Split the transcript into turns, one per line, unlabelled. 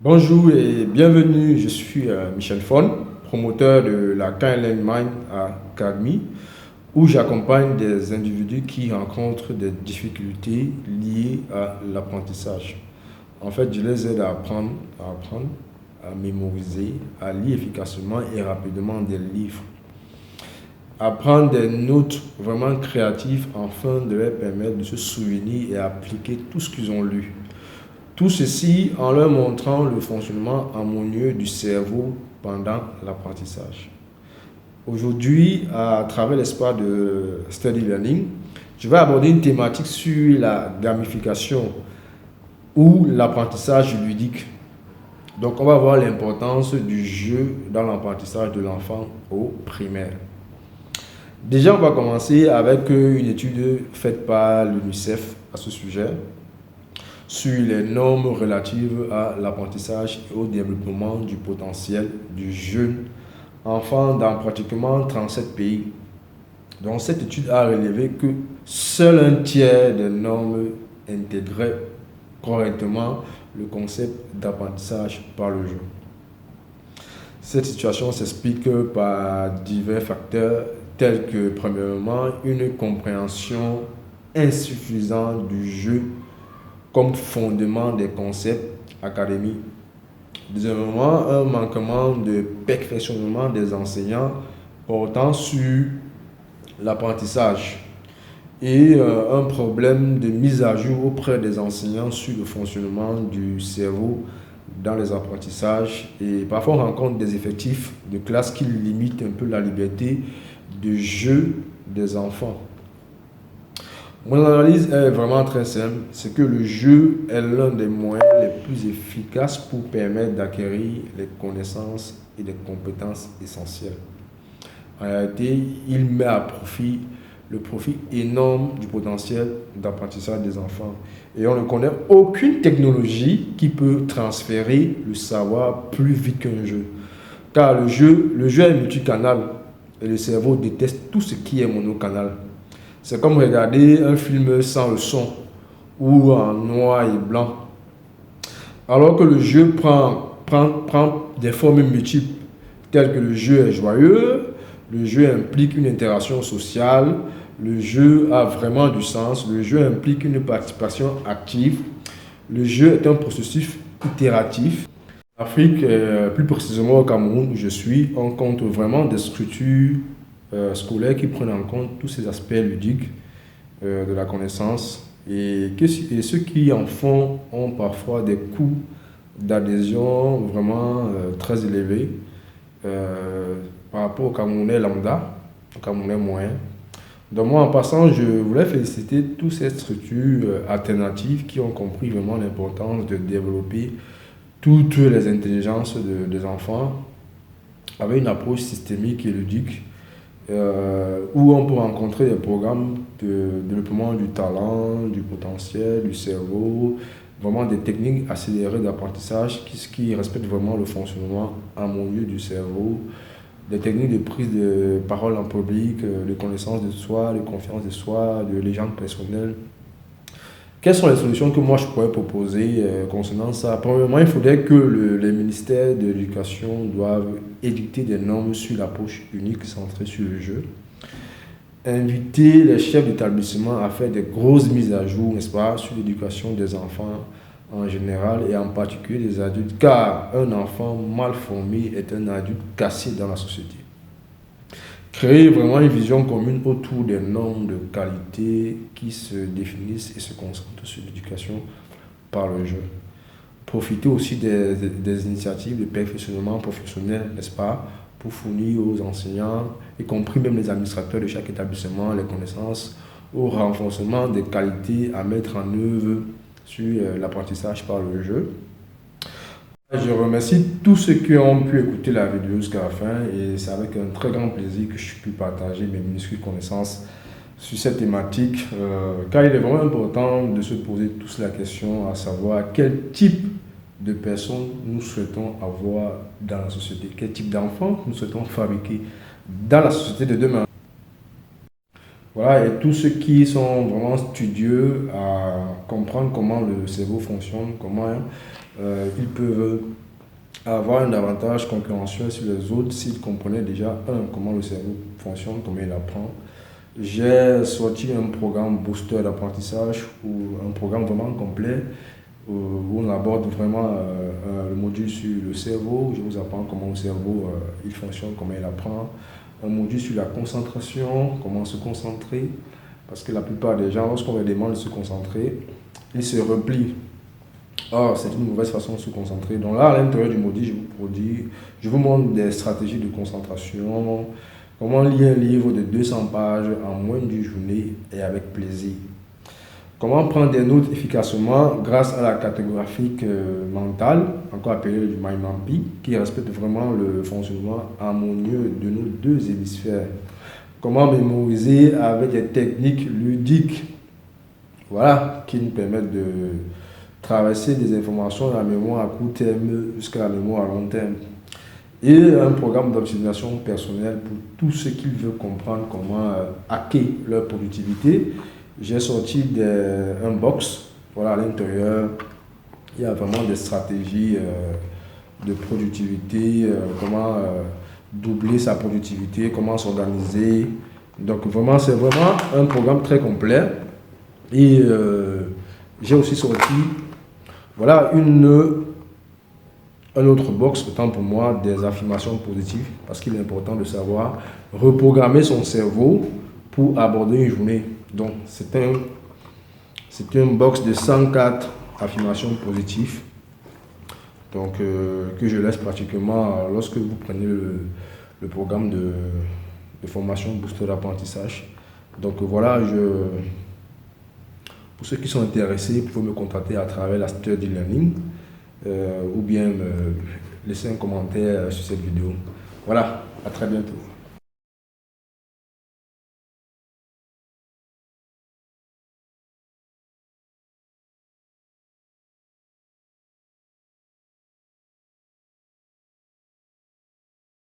Bonjour et bienvenue, je suis Michel Fon, promoteur de la KLM Mind Academy, où j'accompagne des individus qui rencontrent des difficultés liées à l'apprentissage. En fait, je les aide à apprendre, à mémoriser, à lire efficacement et rapidement des livres, à prendre des notes vraiment créatives afin de leur permettre de se souvenir et appliquer tout ce qu'ils ont lu. Tout ceci en leur montrant le fonctionnement harmonieux du cerveau pendant l'apprentissage. Aujourd'hui, à travers l'espace de Study Learning, je vais aborder une thématique sur la gamification ou l'apprentissage ludique. Donc, on va voir l'importance du jeu dans l'apprentissage de l'enfant au primaire. Déjà, on va commencer avec une étude faite par l'UNICEF à ce sujet sur les normes relatives à l'apprentissage et au développement du potentiel du jeune enfant dans pratiquement 37 pays. Donc, cette étude a relevé que seul un tiers des normes intégraient correctement le concept d'apprentissage par le jeu. Cette situation s'explique par divers facteurs tels que, premièrement, une compréhension insuffisante du jeu comme fondement des concepts académiques. Deuxièmement, un manquement de perfectionnement des enseignants portant sur l'apprentissage et un problème de mise à jour auprès des enseignants sur le fonctionnement du cerveau dans les apprentissages. Et parfois, on rencontre des effectifs de classe qui limitent un peu la liberté de jeu des enfants. Mon analyse est vraiment très simple, c'est que le jeu est l'un des moyens les plus efficaces pour permettre d'acquérir les connaissances et les compétences essentielles. En réalité, il met à profit le profit énorme du potentiel d'apprentissage des enfants. Et on ne connaît aucune technologie qui peut transférer le savoir plus vite qu'un jeu. Car le jeu est multicanal et le cerveau déteste tout ce qui est monocanal. C'est comme regarder un film sans le son ou en noir et blanc. Alors que le jeu prend des formes multiples, telles que le jeu est joyeux, le jeu implique une interaction sociale, le jeu a vraiment du sens, le jeu implique une participation active, le jeu est un processus itératif. En Afrique, plus précisément au Cameroun où je suis, on compte vraiment des structures scolaires qui prennent en compte tous ces aspects ludiques de la connaissance et ceux qui en font ont parfois des coûts d'adhésion vraiment très élevés par rapport au Camerounais lambda, au Camerounais moyen. Donc moi, en passant, je voulais féliciter toutes ces structures alternatives qui ont compris vraiment l'importance de développer toutes les intelligences des enfants avec une approche systémique et ludique où on peut rencontrer des programmes de développement du talent, du potentiel, du cerveau, vraiment des techniques accélérées d'apprentissage qui respectent vraiment le fonctionnement harmonieux du cerveau, des techniques de prise de parole en public, de connaissance de soi, de confiance de soi, de légende personnelle. Quelles sont les solutions que moi je pourrais proposer concernant ça? Premièrement, il faudrait que les ministères de l'éducation doivent édicter des normes sur l'approche unique centrée sur le jeu. Inviter les chefs d'établissement à faire des grosses mises à jour, n'est-ce pas, sur l'éducation des enfants en général et en particulier des adultes, car un enfant mal formé est un adulte cassé dans la société. Créer vraiment une vision commune autour des normes de qualité qui se définissent et se concentrent sur l'éducation par le jeu. Profiter aussi des initiatives de perfectionnement professionnel, n'est-ce pas, pour fournir aux enseignants, y compris même les administrateurs de chaque établissement, les connaissances au renforcement des qualités à mettre en œuvre sur l'apprentissage par le jeu. Je remercie tous ceux qui ont pu écouter la vidéo jusqu'à la fin et c'est avec un très grand plaisir que je puis partager mes minuscules connaissances sur cette thématique car il est vraiment important de se poser tous la question à savoir quel type de personnes nous souhaitons avoir dans la société, quel type d'enfants nous souhaitons fabriquer dans la société de demain. Voilà, et tous ceux qui sont vraiment studieux à comprendre comment le cerveau fonctionne, comment ils peuvent avoir un avantage concurrentiel sur les autres s'ils comprenaient déjà, comment le cerveau fonctionne, comment il apprend. J'ai sorti un programme booster d'apprentissage ou un programme vraiment complet où on aborde vraiment le module sur le cerveau. Je vous apprends comment le cerveau il fonctionne, comment il apprend. Un module sur la concentration, comment se concentrer. Parce que la plupart des gens, lorsqu'on leur demande de se concentrer, ils se replient. Or, c'est une mauvaise façon de se concentrer. Donc là, à l'intérieur du module, je vous montre des stratégies de concentration, comment lire un livre de 200 pages en moins d'une journée et avec plaisir. Comment prendre des notes efficacement grâce à la cartographie mentale, encore appelée du mind mapping, qui respecte vraiment le fonctionnement harmonieux de nos deux hémisphères. Comment mémoriser avec des techniques ludiques, voilà, qui nous permettent de traverser des informations de la mémoire à court terme jusqu'à la mémoire à long terme. Et un programme d'optimisation personnelle pour tous ceux qui veulent comprendre comment hacker leur productivité. J'ai sorti un box, voilà, à l'intérieur, il y a vraiment des stratégies de productivité, comment doubler sa productivité, comment s'organiser. Donc vraiment, c'est vraiment un programme très complet. Et j'ai aussi sorti, voilà, un autre box, autant pour moi, des affirmations positives, parce qu'il est important de savoir reprogrammer son cerveau pour aborder une journée. Donc, c'est un box de 104 affirmations positives, donc, que je laisse pratiquement lorsque vous prenez le programme de formation booster d'apprentissage. Donc, voilà, pour ceux qui sont intéressés, vous pouvez me contacter à travers la Study Learning ou bien me laisser un commentaire sur cette vidéo. Voilà, à très bientôt.